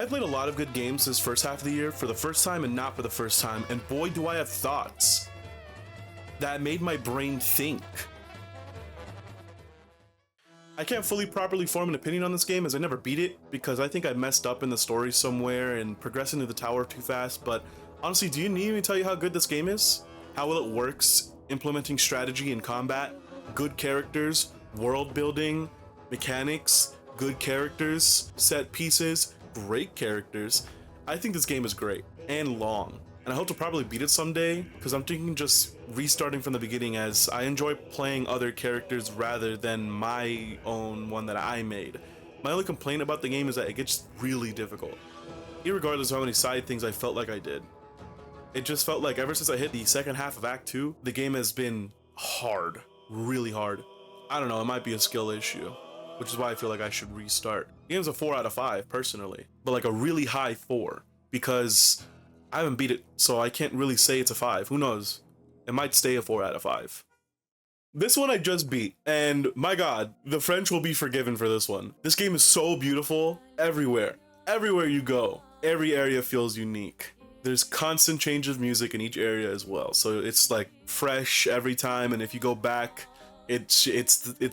played a lot of good games this first half of the year for the first time and not for the first time, and boy do I have thoughts that made my brain think. I can't fully properly form an opinion on this game as I never beat it because I think I messed up in the story somewhere and progressed into the tower too fast, but honestly, do you need me to tell you how good this game is? How well it works, implementing strategy in combat, good characters, world building, mechanics, good characters, set pieces, great characters. I think this game is great and long, and I hope to probably beat it someday because I'm thinking just restarting from the beginning as I enjoy playing other characters rather than my own one that I made. My only complaint about the game is that it gets really difficult, irregardless of how many side things I felt like I did. It just felt like ever since I hit the second half of Act 2, the game has been hard, really hard. I don't know, it might be a skill issue, which is why I feel like I should restart. The game's a 4 out of 5 personally, but like a really high 4 because I haven't beat it, so I can't really say it's a 5. Who knows? It might stay a 4 out of 5. This one I just beat, and my god, the French will be forgiven for this one. This game is so beautiful everywhere. Everywhere you go, every area feels unique. There's constant change of music in each area as well, so it's like fresh every time, and if you go back, it's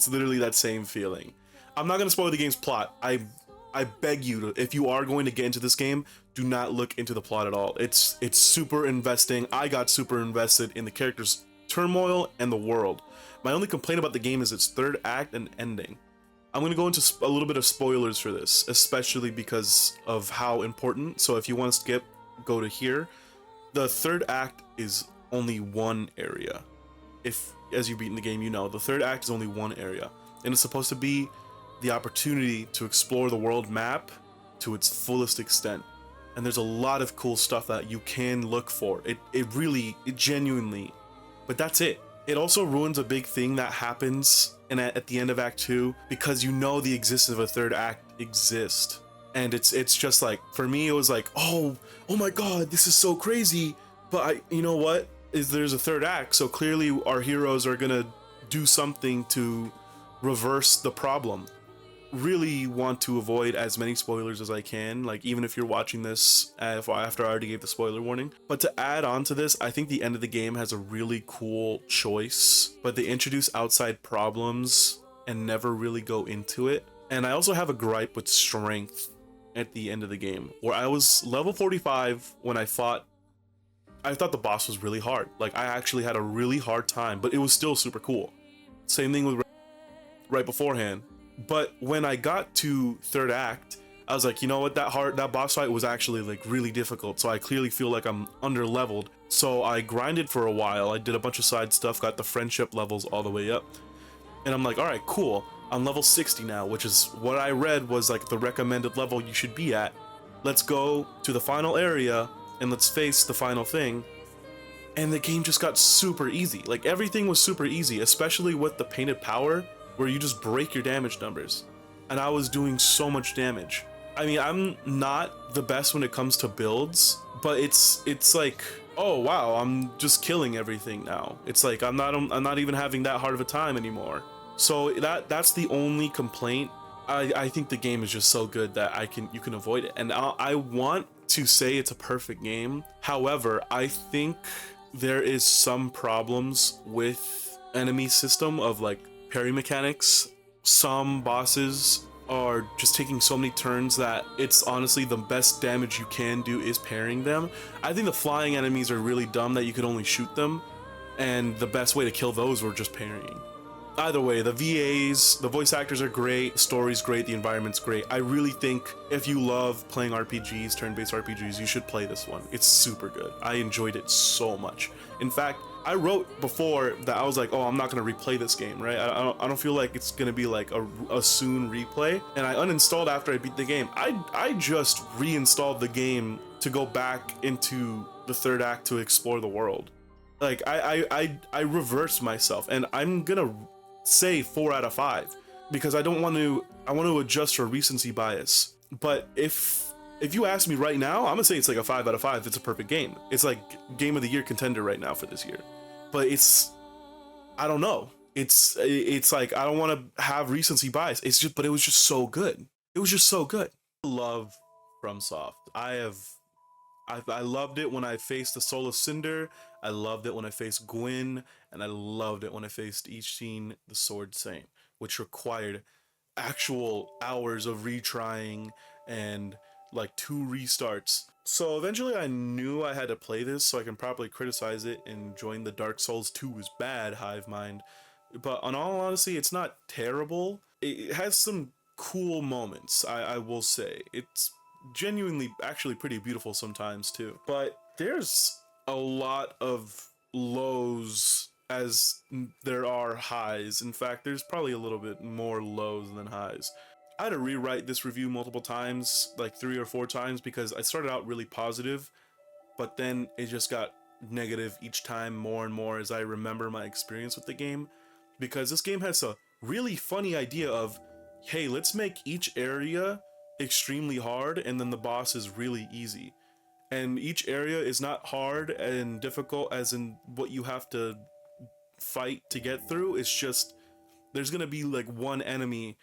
literally that same feeling. I'm not gonna spoil the game's plot. I beg you to, if you are going to get into this game, do not look into the plot at all. It's super investing. I got super invested in the characters' turmoil and the world. My only complaint about the game is its third act and ending. I'm gonna go into a little bit of spoilers for this, especially because of how important. So if you want to skip, go to here. The third act is only one area. If, as you beat in the game, you know, the third act is only one area, and it's supposed to be the opportunity to explore the world map to its fullest extent. And there's a lot of cool stuff that you can look for. It genuinely, but that's it. It also ruins a big thing that happens at the end of Act 2 because you know the existence of a third act exists. And it's just like, for me, it was like, oh my god, this is so crazy. But you know what? There's a third act, so clearly our heroes are gonna do something to reverse the problem. Really want to avoid as many spoilers as I can, like even if you're watching this after I already gave the spoiler warning. But to add on to this, I think the end of the game has a really cool choice, but they introduce outside problems and never really go into it. And I also have a gripe with strength at the end of the game, where I was level 45 when I thought the boss was really hard. Like I actually had a really hard time, but it was still super cool. Same thing with right beforehand. But when I got to third act, I was like, you know what, that boss fight was actually like really difficult, so I clearly feel like I'm under leveled. So I grinded for a while, I did a bunch of side stuff, got the friendship levels all the way up, and I'm like, all right, cool, I'm level 60 now, which is what I read was like the recommended level you should be at. Let's go to the final area and let's face the final thing. And the game just got super easy. Like everything was super easy, especially with the painted power, where you just break your damage numbers. And I was doing so much damage. I mean, I'm not the best when it comes to builds, but it's like, oh wow, I'm just killing everything now. It's like I'm not even having that hard of a time anymore. So that's the only complaint. I think the game is just so good that you can avoid it. And I want to say it's a perfect game. However, I think there is some problems with enemy system of like parry mechanics. Some bosses are just taking so many turns that it's honestly the best damage you can do is parrying them. I think the flying enemies are really dumb that you could only shoot them, and the best way to kill those were just parrying. Either way, the VAs, the voice actors are great, the story's great, the environment's great. I really think if you love playing RPGs, turn-based RPGs, you should play this one. It's super good. I enjoyed it so much. In fact, I wrote before that I was like, oh, I'm not gonna replay this game, right? I don't feel like it's gonna be like a soon replay. And I uninstalled after I beat the game. I just reinstalled the game to go back into the third act to explore the world. Like I reversed myself, and I'm gonna say 4 out of 5 because I want to adjust for recency bias. But if you ask me right now, I'm gonna say it's like a 5 out of 5. It's a perfect game. It's like game of the year contender right now for this year. But I don't know. It's like I don't want to have recency bias. But it was just so good. It was just so good. I love FromSoft. I loved it when I faced the Soul of Cinder. I loved it when I faced Gwyn, and I loved it when I faced Ishin the Sword Saint, which required actual hours of retrying and like 2 restarts. So eventually I knew I had to play this so I can properly criticize it and join the Dark Souls 2 is bad hive mind. But on all honesty, it's not terrible. It has some cool moments, I will say. It's genuinely actually pretty beautiful sometimes too. But there's a lot of lows as there are highs. In fact, there's probably a little bit more lows than highs. I had to rewrite this review multiple times, like 3 or 4 times, because I started out really positive, but then it just got negative each time more and more as I remember my experience with the game. Because this game has a really funny idea of, hey, let's make each area extremely hard and then the boss is really easy. And each area is not hard and difficult as in what you have to fight to get through. It's just there's gonna be like one enemy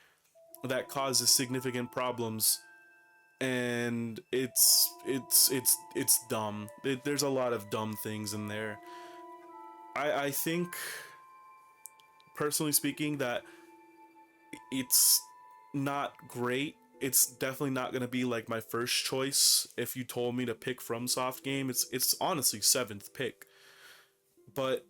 that causes significant problems, and it's dumb. There's a lot of dumb things in there. I think, personally speaking, that it's not great. It's definitely not gonna be like my first choice if you told me to pick FromSoft game. It's honestly 7th pick, but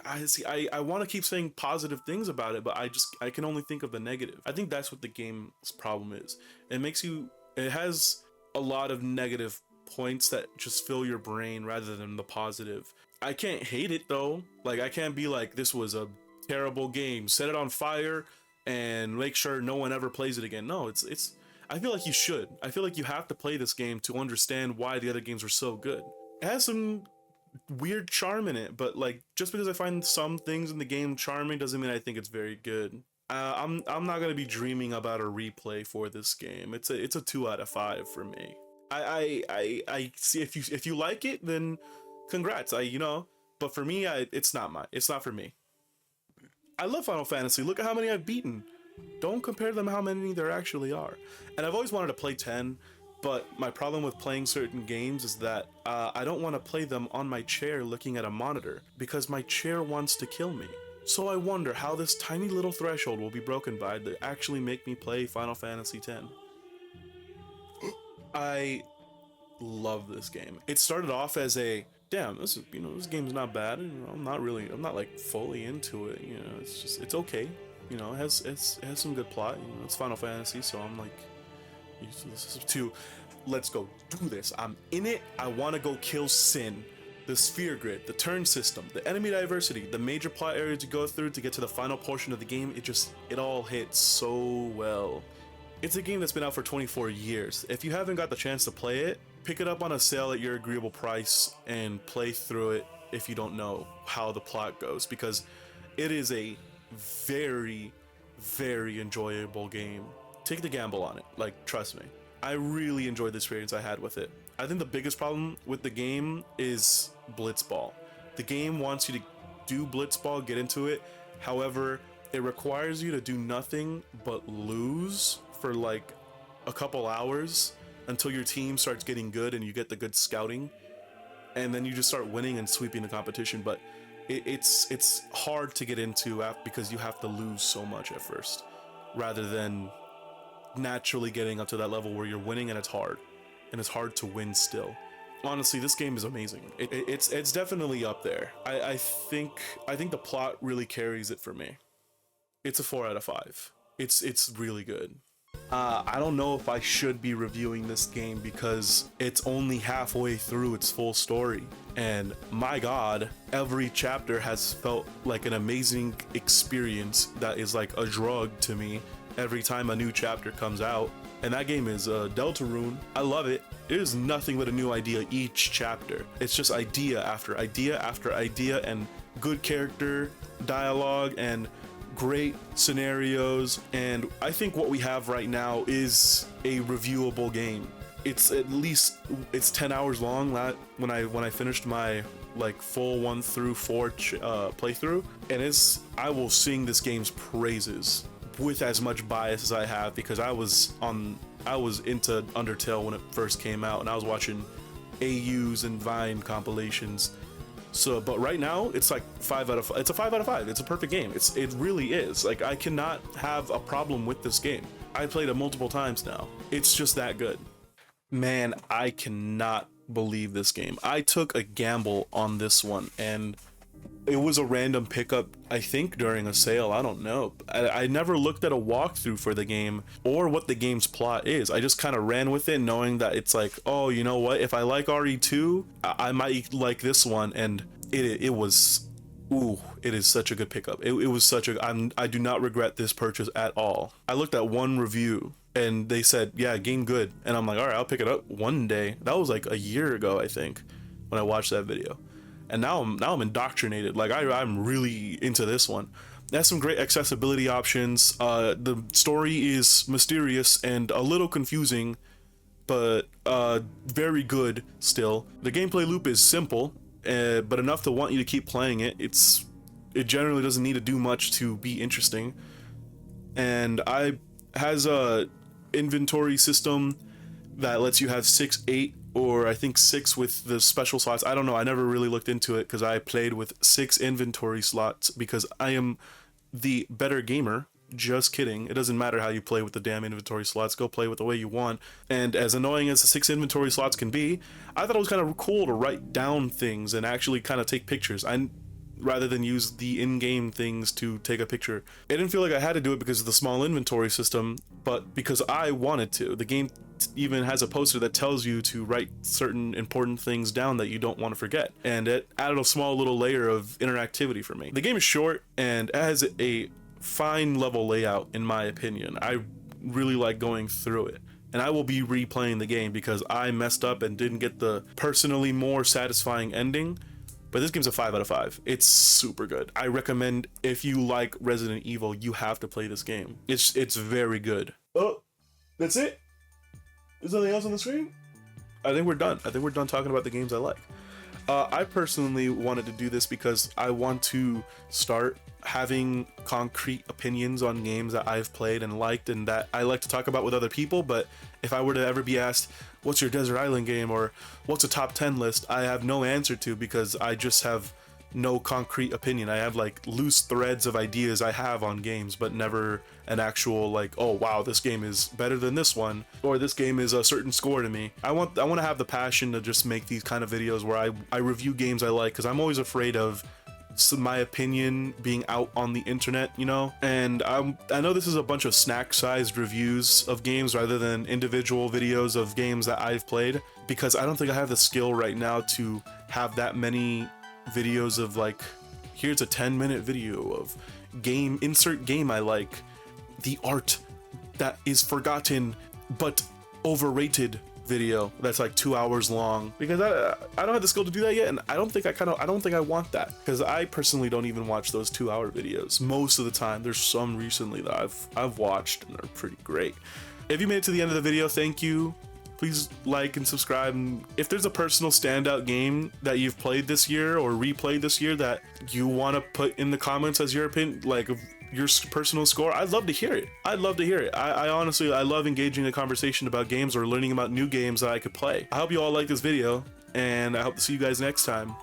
I want to keep saying positive things about it, but I can only think of the negative. I think that's what the game's problem is. It has a lot of negative points that just fill your brain rather than the positive. I can't hate it though. Like, I can't be like, this was a terrible game, set it on fire and make sure no one ever plays it again. No, it's I feel like you should. I feel like you have to play this game to understand why the other games were so good. It has some weird charm in it, but like, just because I find some things in the game charming doesn't mean I think it's very good. I'm not gonna be dreaming about a replay for this game. It's a 2 out of 5 for me. I see, if you like it, then congrats. But for me, it's not for me. I love Final Fantasy. Look at how many I've beaten. Don't compare them how many there actually are. And I've always wanted to play 10. But my problem with playing certain games is that I don't want to play them on my chair looking at a monitor, because my chair wants to kill me. So I wonder how this tiny little threshold will be broken by to actually make me play Final Fantasy X. I love this game. It started off as a, damn, this game's not bad. I'm not like fully into it. It's okay. It has some good plot. It's Final Fantasy, so I'm like, this is too, let's go do this. I'm in it. I want to go kill Sin. The sphere grid, the turn system, the enemy diversity, the major plot areas to go through to get to the final portion of the game, it all hits so well. It's a game that's been out for 24 years. If you haven't got the chance to play it, pick it up on a sale at your agreeable price and play through it if you don't know how the plot goes, because it is a very, very enjoyable game. Take the gamble on it, like, trust me. I really enjoyed the experience I had with it. I think the biggest problem with the game is Blitzball. The game wants you to do Blitzball, get into it. However, it requires you to do nothing but lose for like a couple hours until your team starts getting good and you get the good scouting. And then you just start winning and sweeping the competition. But it's hard to get into because you have to lose so much at first, rather than naturally getting up to that level where you're winning and it's hard to win still. Honestly, this game is amazing. It's definitely up there. I think the plot really carries it for me. It's a 4 out of 5. It's really good. I don't know if I should be reviewing this game because it's only halfway through its full story, and my god, every chapter has felt like an amazing experience that is like a drug to me every time a new chapter comes out. And that game is Deltarune. I love it. It is nothing but a new idea each chapter. It's just idea after idea after idea, and good character dialogue and great scenarios. And I think what we have right now is a reviewable game. It's 10 hours long. When I finished my like full 1 through 4 playthrough, and I will sing this game's praises with as much bias as I have, because I was on I was into Undertale when it first came out, and I was watching AUs and Vine compilations. So, but right now it's like 5 out of 5. It's a 5 out of 5. It's a perfect game. It really is. Like, I cannot have a problem with this game. I played it multiple times now. It's just that good. Man, I cannot believe this game. I took a gamble on this one, and it was a random pickup, I think during a sale. I don't know. I never looked at a walkthrough for the game or what the game's plot is. I just kind of ran with it, knowing that it's like, oh, you know what? If I like RE2, I might like this one. And it was, ooh, it is such a good pickup. It was such a, I do not regret this purchase at all. I looked at one review and they said, yeah, game good. And I'm like, all right, I'll pick it up one day. That was like a year ago, I think, when I watched that video. And now I'm indoctrinated. Like, I'm really into this one. It has some great accessibility options. The story is mysterious and a little confusing, but very good still. The gameplay loop is simple, but enough to want you to keep playing it. It generally doesn't need to do much to be interesting. And has a inventory system that lets you have 6, 8, or I think 6 with the special slots. I don't know. I never really looked into it because I played with 6 inventory slots because I am the better gamer. Just kidding. It doesn't matter how you play with the damn inventory slots. Go play with the way you want. And as annoying as the 6 inventory slots can be, I thought it was kind of cool to write down things and actually kind of take pictures. Rather than use the in-game things to take a picture. It didn't feel like I had to do it because of the small inventory system, but because I wanted to. The game even has a poster that tells you to write certain important things down that you don't want to forget, and it added a small little layer of interactivity for me. The game is short and it has a fine level layout, in my opinion. I really like going through it. And I will be replaying the game because I messed up and didn't get the personally more satisfying ending. But this game's a 5 out of 5. It's super good. I recommend, if you like Resident Evil, you have to play this game. It's very good. Oh, that's it? Is there anything else on the screen? I think we're done. I think we're done talking about the games I like. I personally wanted to do this because I want to start having concrete opinions on games that I've played and liked and that I like to talk about with other people. But if I were to ever be asked, what's your Desert Island game, or what's a top 10 list, I have no answer to, because I just have no concrete opinion. I have like loose threads of ideas I have on games, but never an actual like, oh wow, this game is better than this one, or this game is a certain score to me. I want to have the passion to just make these kind of videos where I review games I like, because I'm always afraid of my opinion being out on the internet, you know. And I know this is a bunch of snack-sized reviews of games rather than individual videos of games that I've played, because I don't think I have the skill right now to have that many videos of like, here's a 10-minute video of insert game I like, the art that is forgotten but overrated video that's like 2 hours long, because I don't have the skill to do that yet, and I don't think I want that, because I personally don't even watch those 2-hour videos most of the time. There's some recently that I've watched and they're pretty great. If you made it to the end of the video, thank you. Please like and subscribe, and if there's a personal standout game that you've played this year or replayed this year that you want to put in the comments as your opinion, like your personal score, I'd love to hear it. I'd love to hear it. I honestly, I love engaging a conversation about games or learning about new games that I could play. I hope you all like this video, and I hope to see you guys next time.